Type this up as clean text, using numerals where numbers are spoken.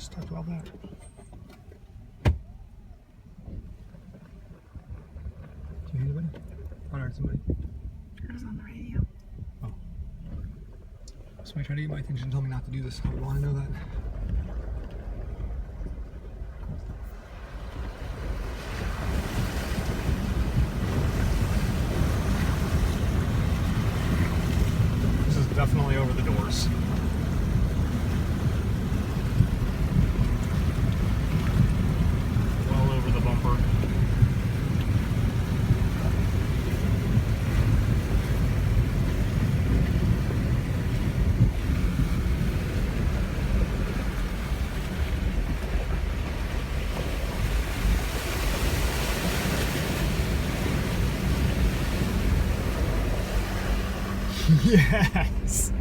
just talked about that. Do you hear anybody? I heard somebody. I was on the radio. Oh. Somebody tried to get my attention and tell me not to do this. I would want to know that. This is definitely over the doors. Well over the bumper. Yes.